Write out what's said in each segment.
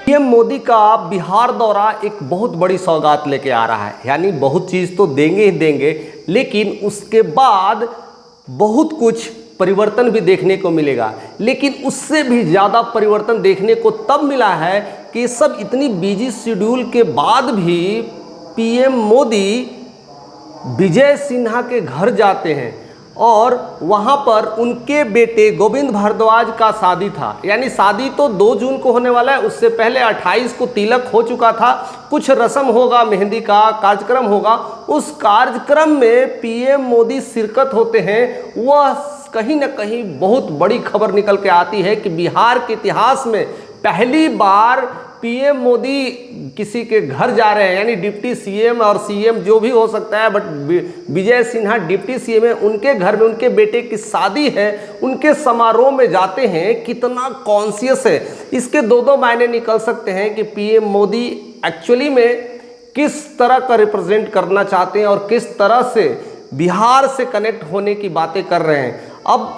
PM Modi का बिहार दौरा एक बहुत बड़ी सौगात लेके आ रहा है। यानी बहुत चीज़ तो देंगे ही देंगे, लेकिन उसके बाद बहुत कुछ परिवर्तन भी देखने को मिलेगा। लेकिन उससे भी ज़्यादा परिवर्तन देखने को तब मिला है कि सब इतनी बिजी शेड्यूल के बाद भी पीएम मोदी विजय सिन्हा के घर जाते हैं और वहाँ पर उनके बेटे गोविंद भारद्वाज का शादी था। यानी शादी तो 2 जून को होने वाला है, उससे पहले 28 को तिलक हो चुका था। कुछ रस्म होगा, मेहंदी का कार्यक्रम होगा। उस कार्यक्रम में पीएम मोदी शिरकत होते हैं। वह कहीं ना कहीं बहुत बड़ी खबर निकल के आती है कि बिहार के इतिहास में पहली बार पीएम मोदी किसी के घर जा रहे हैं। यानी डिप्टी सीएम और सीएम जो भी हो सकता है, but Vijay Sinha deputy CM है, उनके घर में उनके बेटे की शादी है, उनके समारोह में जाते हैं। कितना कॉन्शियस है, इसके दो मायने निकल सकते हैं कि पीएम मोदी एक्चुअली में किस तरह का रिप्रेजेंट करना चाहते हैं और किस तरह से बिहार से कनेक्ट होने की बातें कर रहे हैं। अब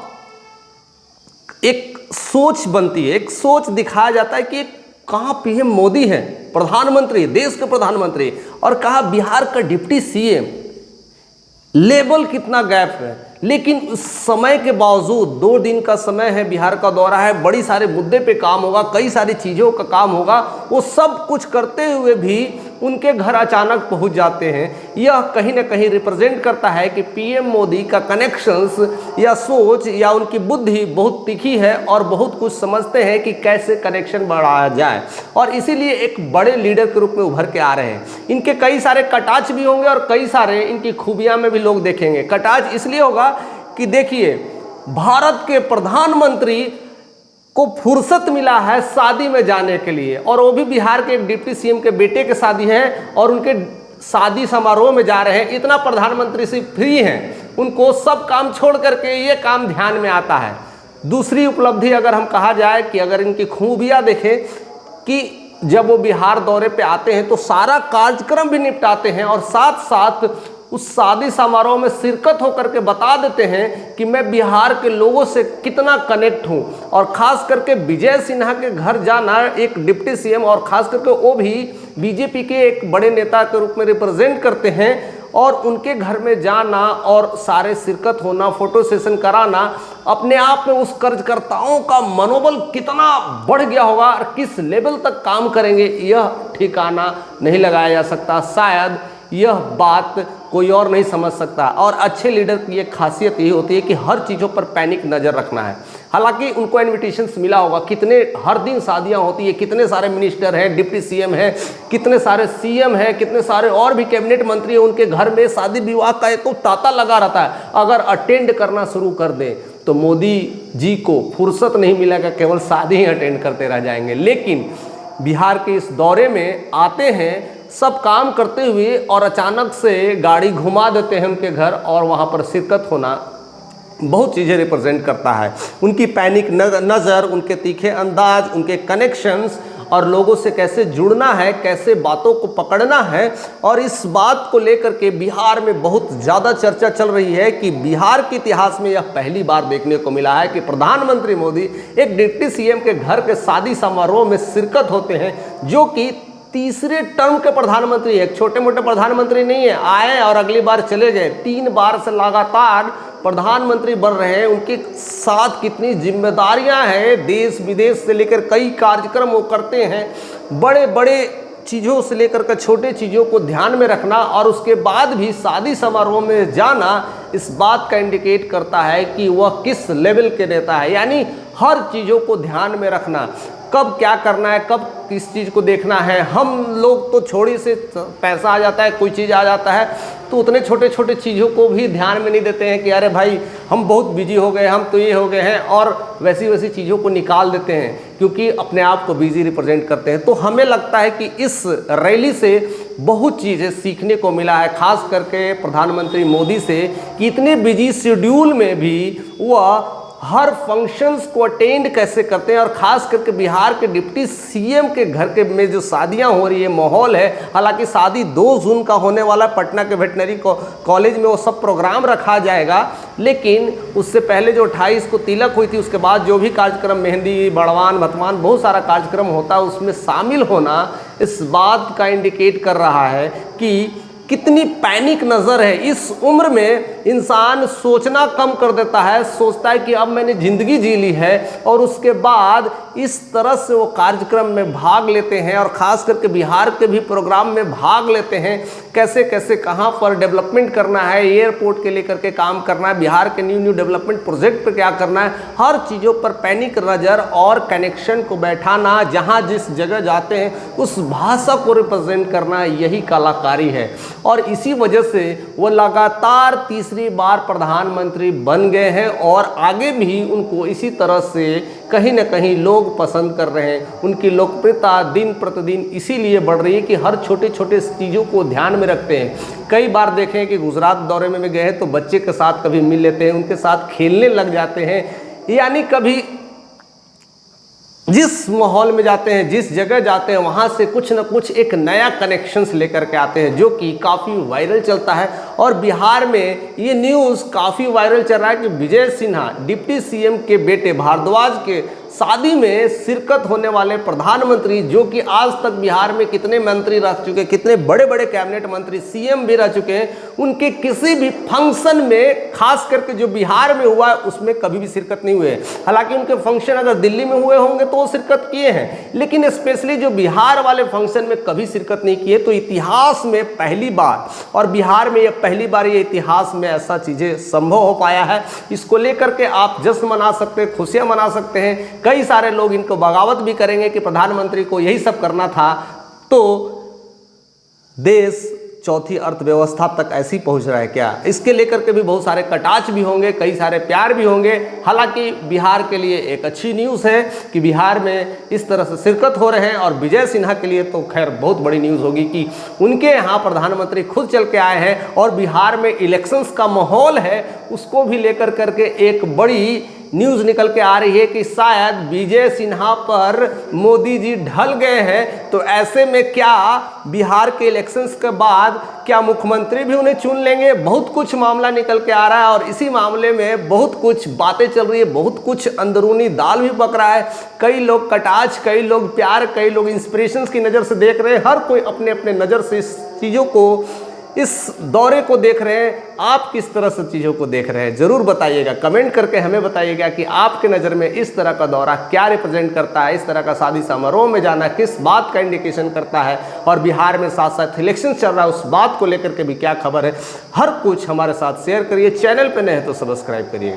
एक सोच बनती है, एक सोच दिखाया जाता है कि कहाँ पीएम मोदी है, प्रधानमंत्री, देश के प्रधानमंत्री, और कहाँ बिहार का डिप्टी सीएम। लेवल कितना गैप है। लेकिन उस समय के बावजूद 2 दिन का समय है, बिहार का दौरा है, बड़ी सारे मुद्दे पे काम होगा, कई सारी चीज़ों का काम होगा। वो सब कुछ करते हुए भी उनके घर अचानक पहुंच जाते हैं। यह कहीं ना कहीं रिप्रेजेंट करता है कि पीएम मोदी का कनेक्शंस या सोच या उनकी बुद्धि बहुत तीखी है और बहुत कुछ समझते हैं कि कैसे कनेक्शन बढ़ाया जाए, और इसीलिए एक बड़े लीडर के रूप में उभर के आ रहे हैं। इनके कई सारे कटाच भी होंगे और कई सारे इनकी खूबियां में भी लोग देखेंगे। कटाच इसलिए होगा कि देखिए, भारत के प्रधानमंत्री को फुर्सत मिला है शादी में जाने के लिए, और वो भी बिहार के एक डिप्टी सीएम के बेटे के शादी है और उनके शादी समारोह में जा रहे हैं। इतना प्रधानमंत्री से फ्री हैं, उनको सब काम छोड़ करके ये काम ध्यान में आता है। दूसरी उपलब्धि अगर हम कहा जाए कि अगर इनकी खूबियाँ देखें कि जब वो बिहार दौरे पे आते हैं तो सारा कार्यक्रम भी निपटाते हैं और साथ साथ उस शादी समारोह में शिरकत होकर के बता देते हैं कि मैं बिहार के लोगों से कितना कनेक्ट हूं। और ख़ास करके विजय सिन्हा के घर जाना, एक डिप्टी सीएम, और ख़ास करके वो भी बीजेपी के एक बड़े नेता के रूप में रिप्रेजेंट करते हैं, और उनके घर में जाना और सारे शिरकत होना, फोटो सेशन कराना, अपने आप में उस कर्जकर्ताओं का मनोबल कितना बढ़ गया होगा और किस लेवल तक काम करेंगे यह ठिकाना नहीं लगाया जा सकता। शायद यह बात कोई और नहीं समझ सकता। और अच्छे लीडर की एक खासियत यही होती है कि हर चीज़ों पर पैनिक नज़र रखना है। हालांकि उनको इन्विटेशंस मिला होगा, कितने हर दिन शादियां होती है, कितने सारे मिनिस्टर हैं, डिप्टी सीएम हैं, कितने सारे सीएम हैं, कितने सारे और भी कैबिनेट मंत्री हैं, उनके घर में शादी विवाह का एक तो तांता लगा रहता है। अगर अटेंड करना शुरू कर दें तो मोदी जी को फुर्सत नहीं मिलेगा, केवल शादी ही अटेंड करते रह जाएंगे। लेकिन बिहार के इस दौरे में आते हैं सब काम करते हुए और अचानक से गाड़ी घुमा देते हैं उनके घर, और वहाँ पर शिरकत होना बहुत चीज़ें रिप्रेजेंट करता है। उनकी पैनिक नज़र, उनके तीखे अंदाज, उनके कनेक्शंस, और लोगों से कैसे जुड़ना है, कैसे बातों को पकड़ना है। और इस बात को लेकर के बिहार में बहुत ज़्यादा चर्चा चल रही है कि बिहार के इतिहास में यह पहली बार देखने को मिला है कि प्रधानमंत्री मोदी एक डिप्टी सीएम के घर के शादी समारोह में शिरकत होते हैं, जो कि तीसरे टर्म के प्रधानमंत्री है। एक छोटे मोटे प्रधानमंत्री नहीं है, आए और अगली बार चले गए। 3 बार से लगातार प्रधानमंत्री बन रहे हैं। उनके साथ कितनी जिम्मेदारियां हैं, देश विदेश से लेकर कई कार्यक्रम वो करते हैं। बड़े बड़े चीज़ों से लेकर के छोटे चीज़ों को ध्यान में रखना और उसके बाद भी शादी समारोह में जाना, इस बात का इंडिकेट करता है कि वह किस लेवल के नेता है। यानी हर चीज़ों को ध्यान में रखना, कब क्या करना है, कब किस चीज़ को देखना है। हम लोग तो छोड़ी से पैसा आ जाता है, कोई चीज़ आ जाता है, तो उतने छोटे छोटे चीज़ों को भी ध्यान में नहीं देते हैं कि अरे भाई हम बहुत बिजी हो गए, हम तो ये हो गए हैं, और वैसी वैसी चीज़ों को निकाल देते हैं क्योंकि अपने आप को बिजी रिप्रेजेंट करते हैं। तो हमें लगता है कि इस रैली से बहुत चीज़ें सीखने को मिला है, खास करके प्रधानमंत्री मोदी से, कि इतने बिजी शेड्यूल में भी वह हर फंक्शंस को अटेंड कैसे करते हैं, और ख़ास करके बिहार के डिप्टी सीएम के घर के में जो शादियां हो रही है, माहौल है। हालांकि शादी 2 जून का होने वाला पटना के वेटनरी कॉलेज में वो सब प्रोग्राम रखा जाएगा, लेकिन उससे पहले जो 28 को तिलक हुई थी, उसके बाद जो भी कार्यक्रम मेहंदी, बड़वान, भतवान, बहुत सारा कार्यक्रम होता है, उसमें शामिल होना इस बात का इंडिकेट कर रहा है कि कितनी पैनिक नज़र है। इस उम्र में इंसान सोचना कम कर देता है, सोचता है कि अब मैंने ज़िंदगी जी ली है, और उसके बाद इस तरह से वो कार्यक्रम में भाग लेते हैं, और ख़ास करके बिहार के भी प्रोग्राम में भाग लेते हैं। कैसे कैसे कहाँ पर डेवलपमेंट करना है, एयरपोर्ट के लेकर के काम करना है, बिहार के न्यू डेवलपमेंट प्रोजेक्ट पर क्या करना है, हर चीज़ों पर पैनिक नज़र और कनेक्शन को बैठाना, जहाँ जिस जगह जाते हैं उस भाषा को रिप्रेजेंट करना, यही कलाकारी है। और इसी वजह से वो लगातार तीसरी बार प्रधानमंत्री बन गए हैं, और आगे भी उनको इसी तरह से कहीं ना कहीं लोग पसंद कर रहे हैं। उनकी लोकप्रियता दिन प्रतिदिन इसीलिए बढ़ रही है कि हर छोटे छोटे चीज़ों को ध्यान में रखते हैं। कई बार देखें कि गुजरात दौरे में गए तो बच्चे के साथ कभी मिल लेते हैं, उनके साथ खेलने लग जाते हैं, यानी कभी जिस माहौल में जाते हैं, जिस जगह जाते हैं, वहाँ से कुछ न कुछ एक नया कनेक्शंस लेकर के आते हैं, जो कि काफ़ी वायरल चलता है। और बिहार में ये न्यूज़ काफ़ी वायरल चल रहा है कि विजय सिन्हा डिप्टी सीएम के बेटे भारद्वाज के शादी में शिरकत होने वाले प्रधानमंत्री, जो कि आज तक बिहार में कितने मंत्री रह चुके, कितने बड़े बड़े कैबिनेट मंत्री, सीएम भी रह चुके हैं, उनके किसी भी फंक्शन में, खास करके जो बिहार में हुआ है उसमें कभी भी शिरकत नहीं हुए। हालांकि उनके फंक्शन अगर दिल्ली में हुए होंगे तो वो शिरकत किए हैं, लेकिन स्पेशली जो बिहार वाले फंक्शन में कभी शिरकत नहीं किए। तो इतिहास में पहली बार, और बिहार में यह पहली बार ये इतिहास में ऐसा चीज़ें संभव हो पाया है। इसको लेकर के आप जश्न मना सकते हैं, खुशियाँ मना सकते हैं। कई सारे लोग इनको बगावत भी करेंगे कि प्रधानमंत्री को यही सब करना था, तो देश चौथी अर्थव्यवस्था तक ऐसी पहुंच रहा है क्या, इसके लेकर के भी बहुत सारे कटाक्ष भी होंगे, कई सारे प्यार भी होंगे। हालांकि बिहार के लिए एक अच्छी न्यूज़ है कि बिहार में इस तरह से शिरकत हो रहे हैं, और विजय सिन्हा के लिए तो खैर बहुत बड़ी न्यूज़ होगी कि उनके यहाँ प्रधानमंत्री खुद चल के आए हैं, और बिहार में इलेक्शंस का माहौल है, उसको भी लेकर करके एक बड़ी न्यूज़ निकल के आ रही है कि शायद विजय सिन्हा पर मोदी जी ढल गए हैं। तो ऐसे में क्या बिहार के इलेक्शंस के बाद क्या मुख्यमंत्री भी उन्हें चुन लेंगे? बहुत कुछ मामला निकल के आ रहा है, और इसी मामले में बहुत कुछ बातें चल रही है, बहुत कुछ अंदरूनी दाल भी पक रहा है। कई लोग कटाक्ष, कई लोग प्यार, कई लोग इंस्पिरेशंस की नज़र से देख रहे हैं। हर कोई अपने अपने नज़र से इस चीज़ों को, इस दौरे को देख रहे हैं। आप किस तरह से चीज़ों को देख रहे हैं ज़रूर बताइएगा, कमेंट करके हमें बताइएगा कि आपके नज़र में इस तरह का दौरा क्या रिप्रेजेंट करता है, इस तरह का शादी समारोह में जाना किस बात का इंडिकेशन करता है, और बिहार में साथ साथ इलेक्शन चल रहा है उस बात को लेकर के भी क्या खबर है। हर कुछ हमारे साथ शेयर करिए, चैनल पर नए हैं तो सब्सक्राइब करिएगा।